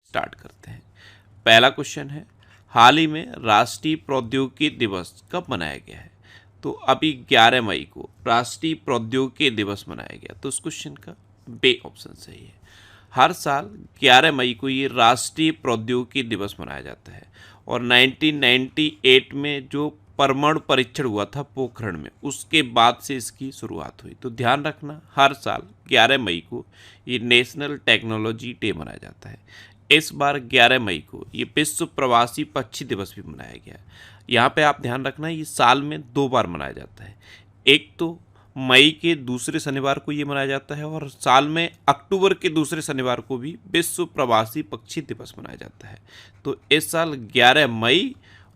Start करते हैं। पहला क्वेश्चन है, हाल ही में राष्ट्रीय प्रौद्योगिकी दिवस कब मनाया गया है? तो अभी 11 मई को राष्ट्रीय प्रौद्योगिकी दिवस मनाया गया। तो उस क्वेश्चन का बे ऑप्शन सही है। हर साल 11 मई को ये राष्ट्रीय प्रौद्योगिकी दिवस मनाया जाता है और 1998 में जो परमाणु परीक्षण हुआ था पोखरण में, उसके बाद से इसकी शुरुआत हुई। तो ध्यान रखना, हर साल 11 मई को ये नेशनल टेक्नोलॉजी डे मनाया जाता है। इस बार 11 मई को ये विश्व प्रवासी पक्षी दिवस भी मनाया गया। यहाँ पे आप ध्यान रखना, ये साल में 2 बार मनाया जाता है। एक तो मई के दूसरे शनिवार को ये मनाया जाता है और साल में अक्टूबर के दूसरे शनिवार को भी विश्व प्रवासी पक्षी दिवस मनाया जाता है। तो इस साल 11 मई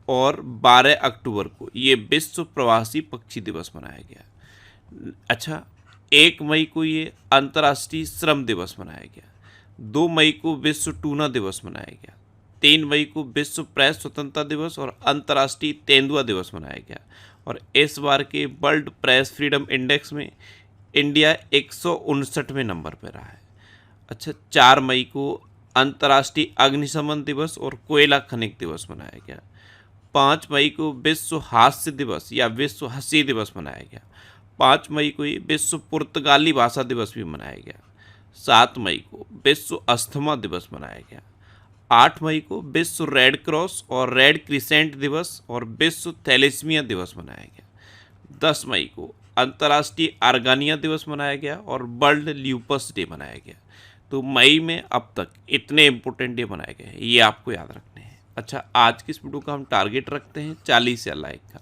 और 12 अक्टूबर को ये विश्व प्रवासी पक्षी दिवस मनाया गया। अच्छा, 1 मई को ये अंतर्राष्ट्रीय श्रम दिवस मनाया गया। 2 मई को विश्व टूना दिवस मनाया गया। 3 मई को विश्व प्रेस स्वतंत्रता दिवस और अंतर्राष्ट्रीय तेंदुआ दिवस मनाया गया। और इस बार के वर्ल्ड प्रेस फ्रीडम इंडेक्स में इंडिया 159वें नंबर पर रहा है। अच्छा, 4 मई को अंतर्राष्ट्रीय अग्निशमन दिवस और कोयला खनिक दिवस मनाया गया। 5 मई को विश्व हास्य दिवस या विश्व हंसी दिवस मनाया गया। 5 मई को ये विश्व पुर्तगाली भाषा दिवस भी मनाया गया। 7 मई को विश्व अस्थमा दिवस मनाया गया। 8 मई को विश्व रेड क्रॉस और रेड क्रिसेंट दिवस और विश्व थैलेसीमिया दिवस मनाया गया। 10 मई को अंतर्राष्ट्रीय आर्गानिया दिवस मनाया गया और वर्ल्ड ल्यूपस डे मनाया गया। तो मई में अब तक इतने इंपॉर्टेंट डे मनाए गए हैं, ये आपको याद रखने हैं। अच्छा, आज की इस वीडियो का हम टारगेट रखते हैं 40 या लाइक का।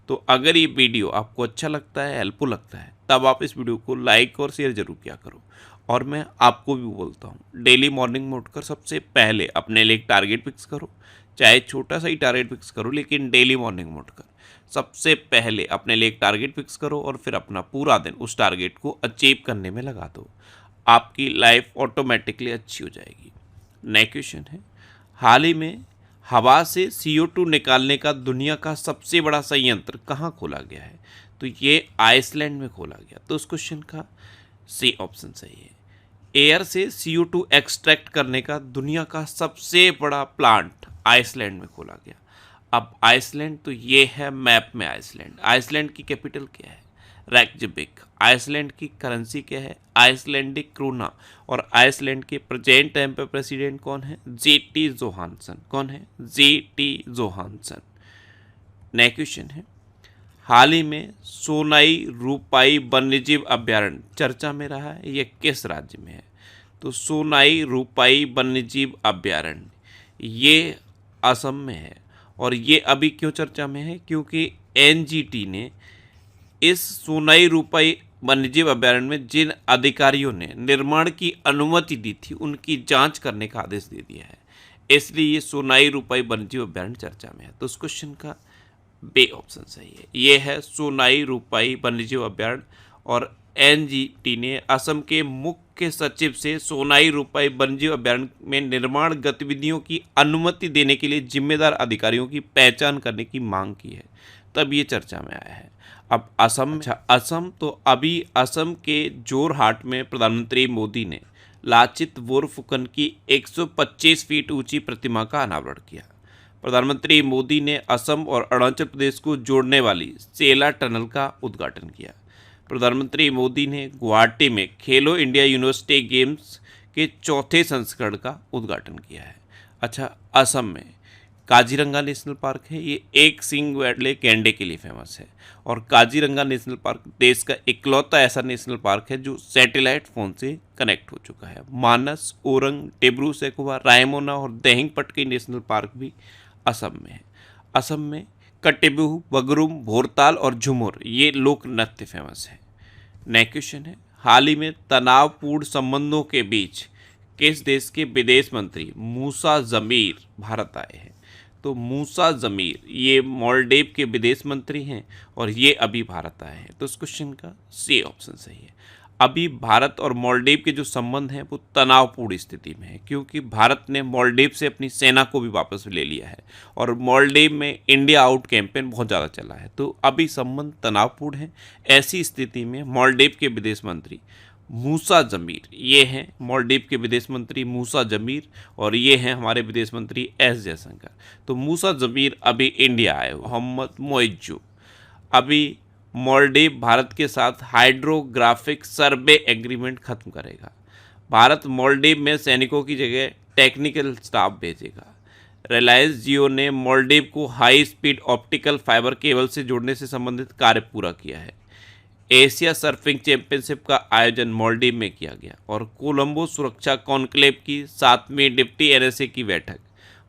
तो अगर ये वीडियो आपको अच्छा लगता है, हेल्पफुल लगता है, तब आप इस वीडियो को लाइक और शेयर जरूर किया करो। और मैं आपको भी बोलता हूँ, डेली मॉर्निंग में उठकर सबसे पहले अपने लिए एक टारगेट फिक्स करो। चाहे छोटा सा ही टारगेट फिक्स करो, लेकिन डेली मॉर्निंग में उठकर सबसे पहले अपने लिए एक टारगेट फिक्स करो और फिर अपना पूरा दिन उस टारगेट को अचीव करने में लगा दो। आपकी लाइफ ऑटोमेटिकली अच्छी हो जाएगी। नेक्स्ट क्वेश्चन है, हाल ही में हवा से CO2 निकालने का दुनिया का सबसे बड़ा संयंत्र कहाँ खोला गया है? तो ये आइसलैंड में खोला गया। तो उस क्वेश्चन का सी ऑप्शन सही है। एयर से CO2 एक्सट्रैक्ट करने का दुनिया का सबसे बड़ा प्लांट आइसलैंड में खोला गया। अब आइसलैंड, तो ये है मैप में आइसलैंड। आइसलैंड की कैपिटल क्या है? रेक्जविक। आइसलैंड की करेंसी क्या है? Icelandic krona. और आइसलैंड के प्रेजेंट टाइम पे प्रेसिडेंट कौन है? GT Johannesson. कौन है? GT Johansson. नेक्स्ट क्वेश्चन है, हाल ही में सोनाई रूपाई वन्यजीव अभ्यारण्य चर्चा में रहा है, यह किस राज्य में है? तो सोनाई रूपाई वन्यजीव अभ्यारण्य ये असम में है। और ये अभी क्यों चर्चा में है? क्योंकि NGT ने इस सोनाई रूपाई वन्यजीव अभ्यारण्य में जिन अधिकारियों ने निर्माण की अनुमति दी थी, उनकी जांच करने का आदेश दे दिया है, इसलिए ये सोनाई रूपाई वन्यजीव अभ्यारण्य चर्चा में है। तो उस क्वेश्चन का बे ऑप्शन सही है। ये है सोनाई रूपाई वन्यजीव अभ्यारण्य। और NGT ने असम के मुख्य सचिव से सोनाई रूपाई वन्यजीव अभ्यारण्य में निर्माण गतिविधियों की अनुमति देने के लिए जिम्मेदार अधिकारियों की पहचान करने की मांग की है, तब ये चर्चा में आया है। अब असम, तो अभी असम के जोरहाट में प्रधानमंत्री मोदी ने लाचित बोरफुकन की 125 फीट ऊंची प्रतिमा का अनावरण किया। प्रधानमंत्री मोदी ने असम और अरुणाचल प्रदेश को जोड़ने वाली सेला टनल का उद्घाटन किया। प्रधानमंत्री मोदी ने गुवाहाटी में खेलो इंडिया यूनिवर्सिटी गेम्स के चौथे संस्करण का उद्घाटन किया है। अच्छा, असम में काजीरंगा नेशनल पार्क है, ये एक सींग वाले गैंडे के लिए फेमस है। और काजीरंगा नेशनल पार्क देश का इकलौता ऐसा नेशनल पार्क है जो सैटेलाइट फ़ोन से कनेक्ट हो चुका है। मानस, ओरंग, टेब्रू सेखोवा, रायमोना और देहिंगपट्टी नेशनल पार्क भी असम में है। असम में कटेबुह, बगरुम, भोरताल और झुमुर ये लोक नृत्य फेमस है। नेक्स्ट क्वेश्चन है, हाल ही में तनावपूर्ण संबंधों के बीच किस देश के विदेश मंत्री मूसा जमीर भारत आए हैं? तो मूसा जमीर ये मालदीव के विदेश मंत्री हैं और ये अभी भारत आए हैं। तो इस क्वेश्चन का सी ऑप्शन सही है। अभी भारत और मालदीव के जो संबंध हैं वो तनावपूर्ण स्थिति में है, क्योंकि भारत ने मालदीव से अपनी सेना को भी वापस ले लिया है और मालदीव में इंडिया आउट कैंपेन बहुत ज़्यादा चला है। तो अभी संबंध तनावपूर्ण है। ऐसी स्थिति में मालदीव के विदेश मंत्री मूसा जमीर, ये हैं मालदीव के विदेश मंत्री मूसा जमीर, और ये हैं हमारे विदेश मंत्री एस जयशंकर। तो मूसा जमीर अभी इंडिया आए हुए। मोहम्मद मोइज्जू अभी मालदीव भारत के साथ हाइड्रोग्राफिक सर्वे एग्रीमेंट खत्म करेगा। भारत मालदीव में सैनिकों की जगह टेक्निकल स्टाफ भेजेगा। रिलायंस जियो ने मालदीव को high speed optical fibre cable से जोड़ने से संबंधित कार्य पूरा किया है। एशिया सर्फिंग चैंपियनशिप का आयोजन मालदीव में किया गया, और कोलंबो सुरक्षा कॉन्क्लेव की 7वीं डिप्टी एनएसए की बैठक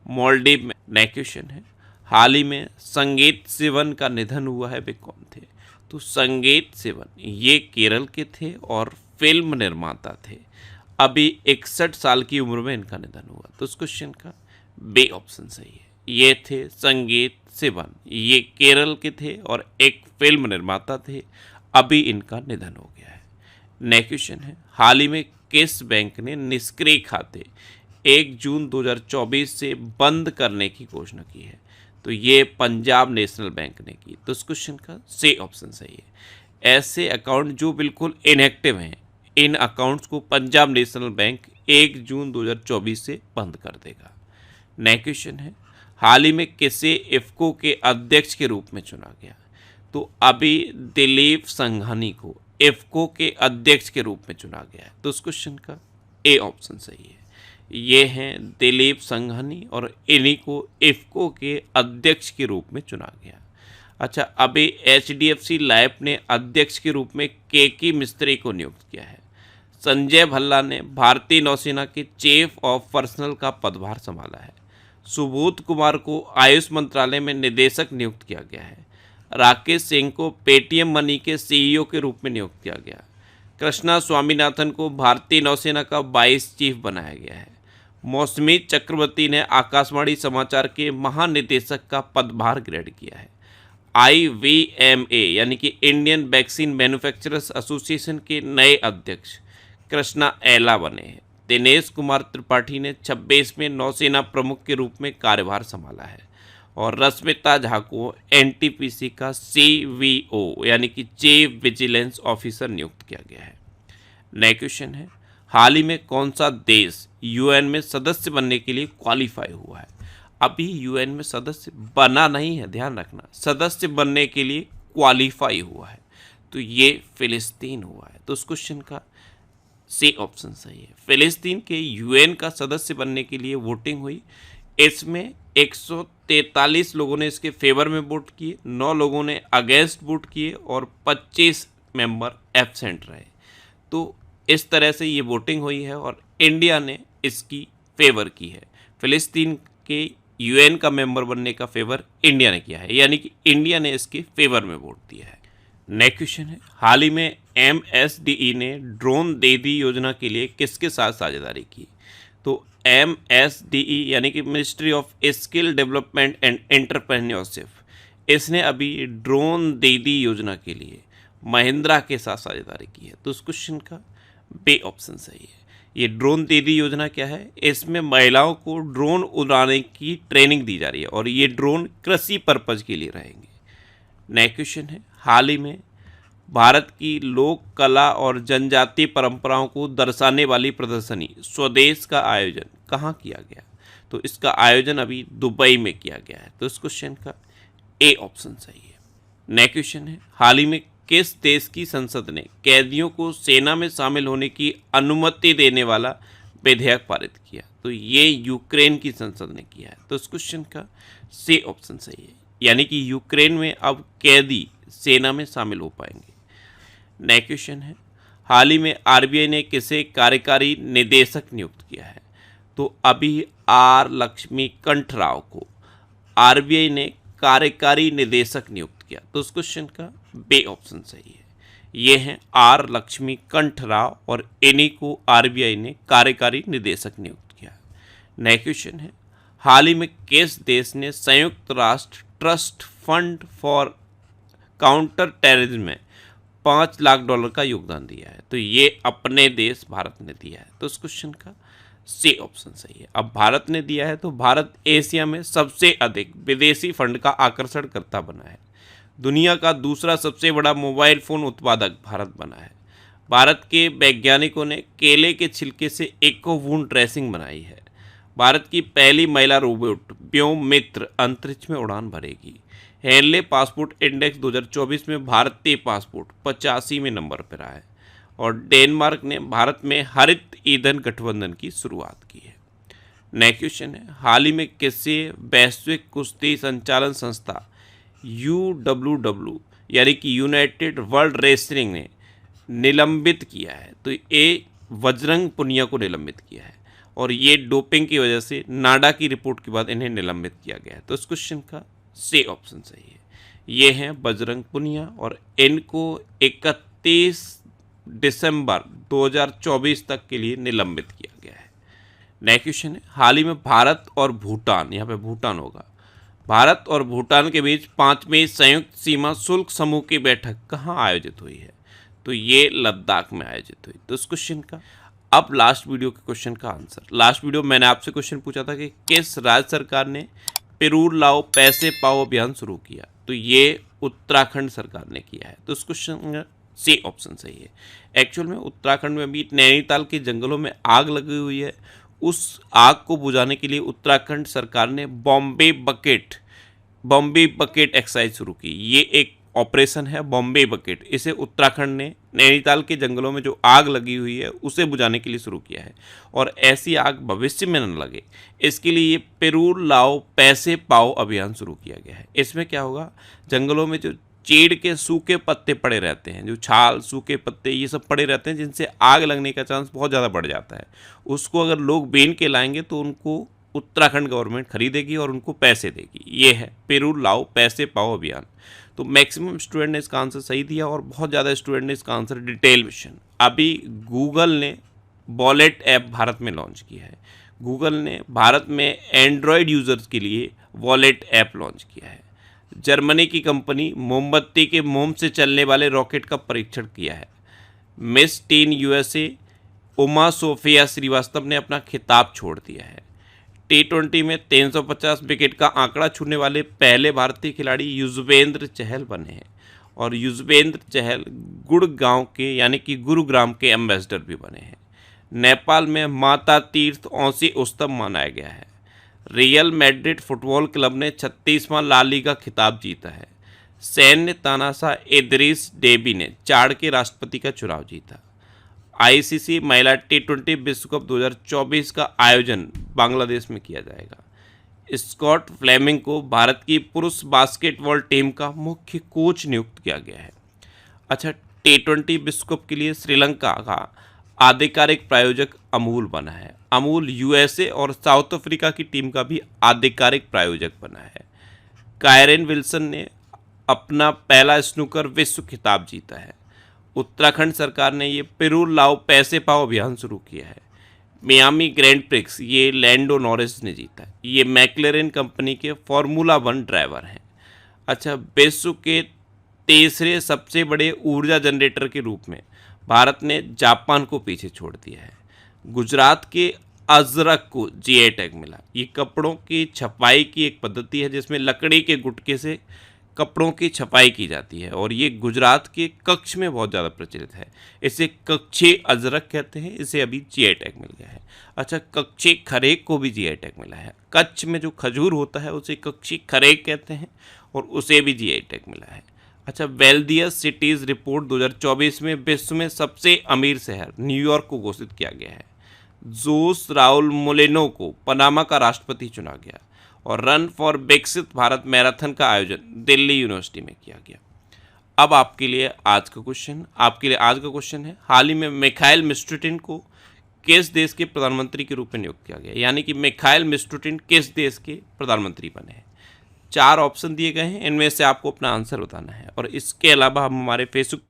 मालदीव में। नेक्स्ट क्वेश्चन है, हाल ही में संगीत सिवन का निधन हुआ है, वे कौन थे? तो संगीत सिवन ये केरल के थे और फिल्म निर्माता थे। अभी 61 साल की उम्र में इनका निधन हुआ। तो इस क्वेश्चन का बी ऑप्शन सही है। ये थे संगीत सिवन, ये केरल के थे और एक फिल्म निर्माता थे। अभी इनका निधन हो गया है। नेक्स्ट क्वेश्चन है, हाल ही में किस बैंक ने निष्क्रिय खाते 1 जून 2024 से बंद करने की घोषणा की है? तो ये पंजाब नेशनल बैंक ने की। तो इस क्वेश्चन का सी ऑप्शन सही है। ऐसे अकाउंट जो बिल्कुल इनएक्टिव हैं, इन अकाउंट्स को पंजाब नेशनल बैंक 1 जून 2024 से बंद कर देगा। नेक्स्ट क्वेश्चन है, हाल ही में किसे इफ्को के अध्यक्ष के रूप में चुना गया? तो अभी दिलीप संघानी को इफ्को के अध्यक्ष के रूप में चुना गया है। तो इस क्वेश्चन का ए ऑप्शन सही है। ये हैं दिलीप संघानी और इन्हीं को इफ्को के अध्यक्ष के रूप में चुना गया। अच्छा, अभी HDFC लाइफ ने अध्यक्ष के रूप में केकी मिस्त्री को नियुक्त किया है। संजय भल्ला ने भारतीय नौसेना के चीफ ऑफ पर्सनल का पदभार संभाला है। सुबोध कुमार को आयुष मंत्रालय में निदेशक नियुक्त किया गया है। राकेश सिंह को पेटीएम मनी के CEO के रूप में नियुक्त किया गया। कृष्णा स्वामीनाथन को भारतीय नौसेना का वाइस चीफ बनाया गया है। मौसमी चक्रवर्ती ने आकाशवाणी समाचार के महानिदेशक का पदभार ग्रहण किया है। IVMA यानी कि इंडियन वैक्सीन मैन्युफैक्चरर्स एसोसिएशन के नए अध्यक्ष कृष्णा एला बने हैं। दिनेश कुमार त्रिपाठी ने 26वें नौसेना प्रमुख के रूप में कार्यभार संभाला है, और रश्मिता झा को NTPC का CVO यानी कि चीफ विजिलेंस ऑफिसर नियुक्त किया गया है। नेक्स्ट क्वेश्चन है, हाल ही में कौन सा देश UN में सदस्य बनने के लिए क्वालिफाई हुआ है? अभी UN में सदस्य बना नहीं है, ध्यान रखना, सदस्य बनने के लिए क्वालिफाई हुआ है। तो ये फिलिस्तीन हुआ है। तो उस क्वेश्चन का सी ऑप्शन सही है। फिलिस्तीन के UN का सदस्य बनने के लिए वोटिंग हुई। इसमें 143 लोगों ने इसके फेवर में वोट किए, 9 लोगों ने अगेंस्ट वोट किए और 25 मेंबर एब्सेंट रहे। तो इस तरह से ये वोटिंग हुई है और इंडिया ने इसकी फेवर की है। फिलिस्तीन के UN का मेंबर बनने का फेवर इंडिया ने किया है, यानी कि इंडिया ने इसके फेवर में वोट दिया है। नेक्स्ट क्वेश्चन है, हाल ही में MSDE ने ड्रोन दीदी योजना के लिए किसके साथ साझेदारी की? तो MSDE यानी कि ministry of skill development and entrepreneurship, इसने अभी ड्रोन दीदी योजना के लिए महिंद्रा के साथ साझेदारी की है। तो उस क्वेश्चन का बी ऑप्शन सही है। ये ड्रोन दीदी योजना क्या है? इसमें महिलाओं को ड्रोन उड़ाने की ट्रेनिंग दी जा रही है और ये ड्रोन कृषि पर्पज के लिए रहेंगे। नेक्स्ट क्वेश्चन है, हाल ही में भारत की लोक कला और जनजातीय परंपराओं को दर्शाने वाली प्रदर्शनी स्वदेश का आयोजन कहाँ किया गया? तो इसका आयोजन अभी दुबई में किया गया है। तो इस क्वेश्चन का ए ऑप्शन सही है। नेक्स्ट क्वेश्चन है, हाल ही में किस देश की संसद ने कैदियों को सेना में शामिल होने की अनुमति देने वाला विधेयक पारित किया? तो ये यूक्रेन की संसद ने किया है। तो इस क्वेश्चन का सी ऑप्शन सही है, यानी कि यूक्रेन में अब कैदी सेना में शामिल हो पाएंगे। नेक्स्ट क्वेश्चन है, हाल ही में RBI ने किसे कार्यकारी निदेशक नियुक्त किया है? तो अभी R लक्ष्मीकंठ राव को RBI ने कार्यकारी निदेशक नियुक्त किया। तो उस क्वेश्चन का बी ऑप्शन सही है। ये हैं R लक्ष्मीकंठ राव और इन्हीं को RBI ने कार्यकारी निदेशक नियुक्त किया। नेक्स्ट क्वेश्चन है, हाल ही में किस देश ने संयुक्त राष्ट्र trust fund for counter terrorism में $5 लाख का योगदान दिया है? तो ये अपने देश भारत ने दिया है। तो इस क्वेश्चन का सी ऑप्शन सही है। अब भारत ने दिया है तो भारत एशिया में सबसे अधिक विदेशी फंड का आकर्षण करता बना है। दुनिया का दूसरा सबसे बड़ा मोबाइल फ़ोन उत्पादक भारत बना है। भारत के वैज्ञानिकों ने केले के छिलके से इको वुंड ड्रेसिंग बनाई है। भारत की पहली महिला रोबोट व्योम मित्र अंतरिक्ष में उड़ान भरेगी। हेनले पासपोर्ट इंडेक्स 2024 में भारतीय पासपोर्ट 85वें नंबर पर आया है। और डेनमार्क ने भारत में हरित ईंधन गठबंधन की शुरुआत की है। नेक्स्ट क्वेश्चन है, हाल ही में किसे वैश्विक कुश्ती संचालन संस्था UWW यानी कि यूनाइटेड वर्ल्ड रेसलिंग ने निलंबित किया है? तो ये बजरंग पुनिया को निलंबित किया है और ये डोपिंग की वजह से नाडा की रिपोर्ट के बाद इन्हें निलंबित किया गया है। तो इस क्वेश्चन का सी ऑप्शन सही है। ये हैं बजरंग पुनिया और इनको 31 दिसंबर 2024 तक के लिए निलंबित किया गया है। नेक्स्ट क्वेश्चन है, हाल ही में भारत और भूटान, यहाँ पे भूटान होगा, भारत और भूटान के बीच 5वीं संयुक्त सीमा शुल्क समूह की बैठक कहाँ आयोजित हुई है? तो ये लद्दाख में आयोजित हुई। तो इस क्वेश्चन का अब लास्ट वीडियो के क्वेश्चन का आंसर। लास्ट वीडियो मैंने आपसे क्वेश्चन पूछा था कि किस राज्य सरकार ने पिरूर लाओ पैसे पाओ अभियान शुरू किया? तो ये उत्तराखंड सरकार ने किया है। तो इस क्वेश्चन का सी ऑप्शन सही है। एक्चुअल में उत्तराखंड में भी नैनीताल के जंगलों में आग लगी हुई है। उस आग को बुझाने के लिए उत्तराखंड सरकार ने बॉम्बे बकेट एक्सरसाइज शुरू की। ये एक ऑपरेशन है बॉम्बे बकेट। इसे उत्तराखंड ने नैनीताल के जंगलों में जो आग लगी हुई है उसे बुझाने के लिए शुरू किया है और ऐसी आग भविष्य में न लगे इसके लिए ये पिरूर लाओ पैसे पाओ अभियान शुरू किया गया है। इसमें क्या होगा, जंगलों में जो चीड़ के सूखे पत्ते पड़े रहते हैं, जो छाल सूखे पत्ते ये सब पड़े रहते हैं जिनसे आग लगने का चांस बहुत ज़्यादा बढ़ जाता है, उसको अगर लोग बीन के लाएंगे तो उनको उत्तराखंड गवर्नमेंट खरीदेगी और उनको पैसे देगी। ये है पिरूर लाओ पैसे पाओ अभियान। तो मैक्सिमम स्टूडेंट ने इसका आंसर सही दिया और बहुत ज़्यादा स्टूडेंट ने इसका आंसर डिटेल मिशन। अभी गूगल ने वॉलेट ऐप भारत में लॉन्च किया है। गूगल ने भारत में एंड्रॉयड यूज़र्स के लिए वॉलेट ऐप लॉन्च किया है। जर्मनी की कंपनी मोमबत्ती के मोम से चलने वाले रॉकेट का परीक्षण किया है। Miss teen USA Uma Sofia Srivastava ने अपना खिताब छोड़ दिया है। T20 में 350 विकेट का आंकड़ा छूने वाले पहले भारतीय खिलाड़ी युजवेंद्र चहल बने हैं और युजवेंद्र चहल गुड़गांव के यानी कि गुरुग्राम के एम्बेसडर भी बने हैं। नेपाल में माता तीर्थ औसी उत्सव मनाया गया है। रियल मैड्रिड फुटबॉल क्लब ने 36वां ला लीगा खिताब जीता है। सैन्य तानाशाह इदरीस डेबी ने चाड के राष्ट्रपति का चुनाव जीता। ICC महिला T20 विश्व कप 2024 का आयोजन बांग्लादेश में किया जाएगा। स्कॉट फ्लेमिंग को भारत की पुरुष बास्केटबॉल टीम का मुख्य कोच नियुक्त किया गया है। अच्छा, T20 विश्व कप के लिए श्रीलंका का आधिकारिक प्रायोजक अमूल बना है। अमूल USA और साउथ अफ्रीका की टीम का भी आधिकारिक प्रायोजक बना है। कायरन विल्सन ने अपना पहला स्नूकर विश्व खिताब जीता है। उत्तराखंड सरकार ने ये पिरूर लाओ पैसे पाओ अभियान शुरू किया है। मियामी ग्रैंड प्रिक्स ये लैंडो नॉरिस ने जीता है। ये मैक्लेरन कंपनी के फॉर्मूला 1 ड्राइवर हैं। अच्छा, विश्व के तीसरे सबसे बड़े ऊर्जा जनरेटर के रूप में भारत ने जापान को पीछे छोड़ दिया है। गुजरात के अजरक को GI टैग मिला। ये कपड़ों की छपाई की एक पद्धति है जिसमें लकड़ी के गुटके से कपड़ों की छपाई की जाती है और ये गुजरात के कच्छ में बहुत ज़्यादा प्रचलित है। इसे कच्छी अजरक कहते हैं। इसे अभी GI टैग मिल गया है। अच्छा, कच्छी खरेक को भी GI टैग मिला है। कच्छ में जो खजूर होता है उसे कच्छी खरेक कहते हैं और उसे भी GI टैग मिला है। अच्छा, वेल्दियस सिटीज़ रिपोर्ट 2024 में विश्व में सबसे अमीर शहर न्यूयॉर्क को घोषित किया गया है। जोस राउल मोलिनो को पनामा का राष्ट्रपति चुना गया और रन फॉर विकसित भारत मैराथन का आयोजन दिल्ली यूनिवर्सिटी में किया गया। अब आपके लिए आज का क्वेश्चन है, हाल ही में मिखाइल मिशुस्टिन को किस देश के प्रधानमंत्री के रूप में नियुक्त किया गया? यानी कि मिखाइल मिशुस्टिन किस देश के प्रधानमंत्री बने हैं? 4 ऑप्शन दिए गए हैं, इनमें से आपको अपना आंसर बताना है। और इसके अलावा हम हमारे फेसबुक